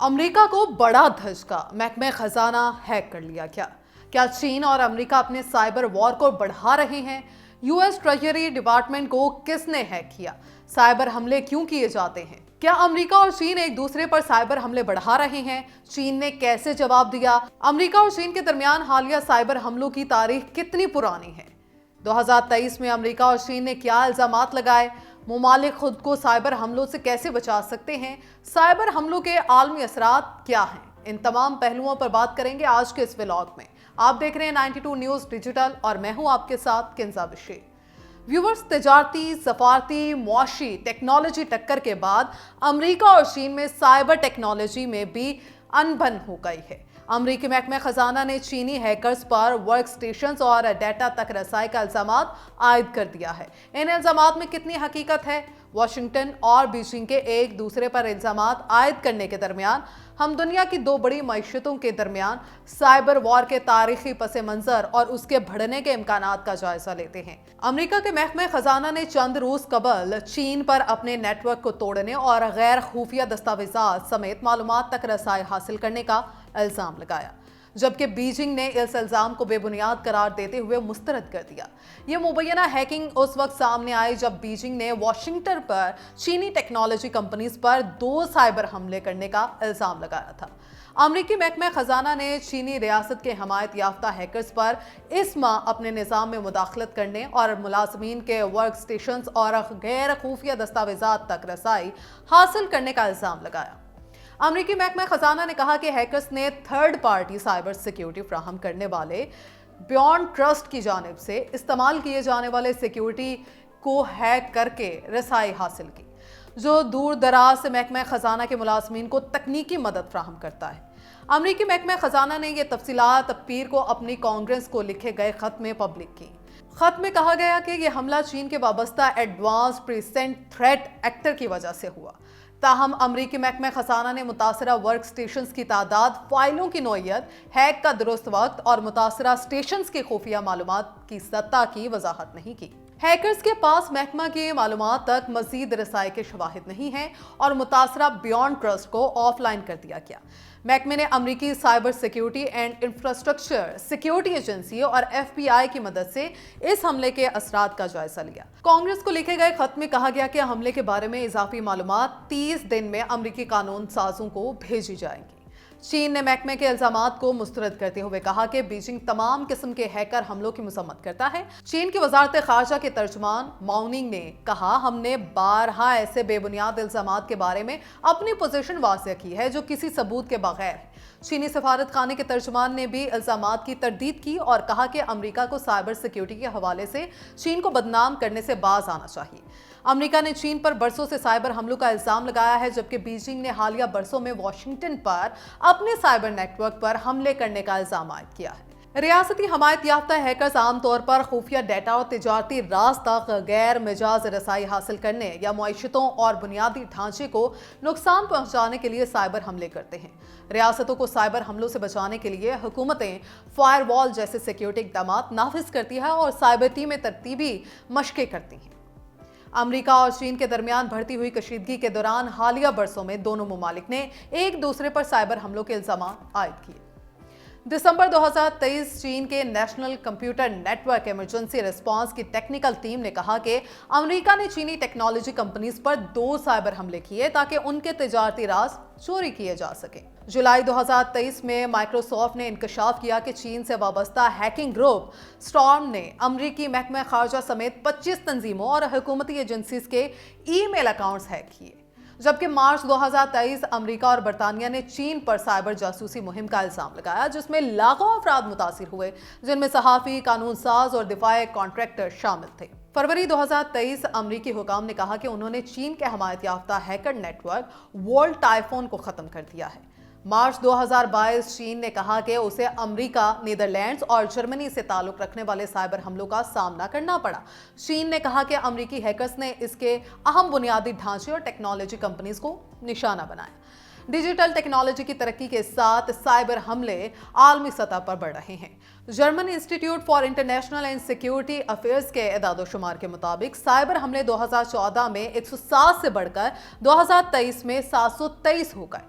امریکہ کو بڑا دھچکا، محکمہ خزانہ ہیک کر لیا کیا چین اور امریکہ اپنے سائبر وار کو بڑھا رہے ہیں؟ یو ایس ٹریجری ڈپارٹمنٹ کو کس نے ہیک کیا؟ سائبر حملے کیوں کیے جاتے ہیں؟ کیا امریکہ اور چین ایک دوسرے پر سائبر حملے بڑھا رہے ہیں؟ چین نے کیسے جواب دیا؟ امریکہ اور چین کے درمیان حالیہ سائبر حملوں کی تاریخ کتنی پرانی ہے؟ 2023 میں امریکہ اور چین نے کیا الزامات لگائے؟ ممالک خود کو سائبر حملوں سے کیسے بچا سکتے ہیں؟ سائبر حملوں کے عالمی اثرات کیا ہیں؟ ان تمام پہلوؤں پر بات کریں گے آج کے اس ولاگ میں۔ آپ دیکھ رہے ہیں 92 نیوز ڈیجیٹل اور میں ہوں آپ کے ساتھ کنزا بشیر۔ ویورز، تجارتی، سفارتی، معاشی، ٹیکنالوجی ٹکر کے بعد امریکہ اور چین میں سائبر ٹیکنالوجی میں بھی انبن ہو گئی ہے۔ امریکی محکمہ خزانہ نے چینی ہیکرز پر ورک سٹیشنز اور ڈیٹا تک رسائی کا الزامات عائد کر دیا ہے۔ ان الزامات میں کتنی حقیقت ہے؟ واشنگٹن اور بیجنگ کے ایک دوسرے پر الزامات عائد کرنے کے درمیان ہم دنیا کی دو بڑی معیشتوں کے درمیان سائبر وار کے تاریخی پس منظر اور اس کے بڑھنے کے امکانات کا جائزہ لیتے ہیں۔ امریکہ کے محکمہ خزانہ نے چند روز قبل چین پر اپنے نیٹ ورک کو توڑنے اور غیر خفیہ دستاویزات سمیت معلومات تک رسائی حاصل کرنے کا الزام لگایا، جبکہ بیجنگ نے اس الزام کو بے بنیاد قرار دیتے ہوئے مسترد کر دیا۔ یہ مبینہ ہیکنگ اس وقت سامنے آئی جب بیجنگ نے واشنگٹن پر چینی ٹیکنالوجی کمپنیز پر 2 سائبر حملے کرنے کا الزام لگایا تھا۔ امریکی محکمہ خزانہ نے چینی ریاست کے حمایت یافتہ ہیکرز پر اس ماہ اپنے نظام میں مداخلت کرنے اور ملازمین کے ورک سٹیشنز اور غیر خفیہ دستاویزات تک رسائی حاصل کرنے کا الزام لگایا۔ امریکی محکمہ خزانہ نے کہا کہ ہیکرز نے تھرڈ پارٹی سائبر سیکیورٹی فراہم کرنے والے بیونڈ ٹرسٹ کی جانب سے استعمال کیے جانے والے سیکیورٹی کو ہیک کر کے رسائی حاصل کی، جو دور دراز سے محکمہ خزانہ کے ملازمین کو تکنیکی مدد فراہم کرتا ہے۔ امریکی محکمہ خزانہ نے یہ تفصیلات پیر کو اپنی کانگریس کو لکھے گئے خط میں پبلک کی۔ خط میں کہا گیا کہ یہ حملہ چین کے وابستہ ایڈوانس پریسنٹ تھریٹ ایکٹر کی وجہ سے ہوا۔ تاہم امریکی محکمہ خزانہ نے متاثرہ ورک سٹیشنز کی تعداد، فائلوں کی نوعیت، ہیک کا درست وقت اور متاثرہ سٹیشنز کی خفیہ معلومات کی سطح کی وضاحت نہیں کی۔ ہیکرز کے پاس محکمہ کی معلومات تک مزید رسائی کے شواہد نہیں ہیں اور متاثرہ بیونڈ ٹرسٹ کو آف لائن کر دیا گیا۔ محکمے نے امریکی cyber security and infrastructure security agency اور ایف بی آئی کی مدد سے اس حملے کے اثرات کا جائزہ لیا۔ کانگریس کو لکھے گئے خط میں کہا گیا کہ حملے کے بارے میں اضافی معلومات 30 دن میں امریکی قانون سازوں کو بھیجی جائیں گی۔ چین نے محکمے کے الزامات کو مسترد کرتے ہوئے کہا کہ بیجنگ تمام قسم کے ہیکر حملوں کی مذمت کرتا ہے۔ چین کی وزارت خارجہ کے ترجمان ماؤننگ نے کہا، ہم نے بارہا ایسے بے بنیاد الزامات کے بارے میں اپنی پوزیشن واضح کی ہے جو کسی ثبوت کے بغیر ہے۔ چینی سفارت خانے کے ترجمان نے بھی الزامات کی تردید کی اور کہا کہ امریکہ کو سائبر سیکیورٹی کے حوالے سے چین کو بدنام کرنے سے باز آنا چاہیے۔ امریکہ نے چین پر برسوں سے سائبر حملوں کا الزام لگایا ہے، جبکہ بیجنگ نے حالیہ برسوں میں واشنگٹن پر اپنے سائبر نیٹ ورک پر حملے کرنے کا الزام عائد کیا ہے۔ ریاستی حمایت یافتہ ہیکرز عام طور پر خفیہ ڈیٹا اور تجارتی راز تک غیر مجاز رسائی حاصل کرنے یا معیشتوں اور بنیادی ڈھانچے کو نقصان پہنچانے کے لیے سائبر حملے کرتے ہیں۔ ریاستوں کو سائبر حملوں سے بچانے کے لیے حکومتیں فائر وال جیسے سیکیورٹی اقدامات نافذ کرتی ہیں اور سائبر ٹیمیں ترتیبی مشقیں کرتی ہیں۔ امریکہ اور چین کے درمیان بڑھتی ہوئی کشیدگی کے دوران حالیہ برسوں میں دونوں ممالک نے ایک دوسرے پر سائبر حملوں کے الزامات عائد کیے۔ دسمبر 2023 چین کے national computer network emergency response کی ٹیکنیکل ٹیم نے کہا کہ امریکہ نے چینی ٹیکنالوجی کمپنیز پر 2 سائبر حملے کیے تاکہ ان کے تجارتی راز چوری کیے جا سکیں۔ جولائی 2023 میں مائکروسافٹ نے انکشاف کیا کہ چین سے وابستہ ہیکنگ گروپ سٹارم نے امریکی محکمہ خارجہ سمیت 25 تنظیموں اور حکومتی ایجنسیز کے ای میل اکاؤنٹس ہیک کیے، جبکہ مارچ 2023 امریکہ اور برطانیہ نے چین پر سائبر جاسوسی مہم کا الزام لگایا، جس میں لاکھوں افراد متاثر ہوئے، جن میں صحافی، قانون ساز اور دفاعی کانٹریکٹر شامل تھے۔ فروری 2023 امریکی حکام نے کہا کہ انہوں نے چین کے حمایت یافتہ ہیکر نیٹ ورک ورلڈ ٹائفون کو ختم کر دیا ہے۔ مارچ 2022 چین نے کہا کہ اسے امریکہ، نیدرلینڈز اور جرمنی سے تعلق رکھنے والے سائبر حملوں کا سامنا کرنا پڑا۔ چین نے کہا کہ امریکی ہیکرز نے اس کے اہم بنیادی ڈھانچے اور ٹیکنالوجی کمپنیز کو نشانہ بنایا۔ ڈیجیٹل ٹیکنالوجی کی ترقی کے ساتھ سائبر حملے عالمی سطح پر بڑھ رہے ہیں۔ German institute for international and security affairs کے اعداد و شمار کے مطابق سائبر حملے 2014 میں 107 سے بڑھ کر 2023 میں 723 ہو گئے۔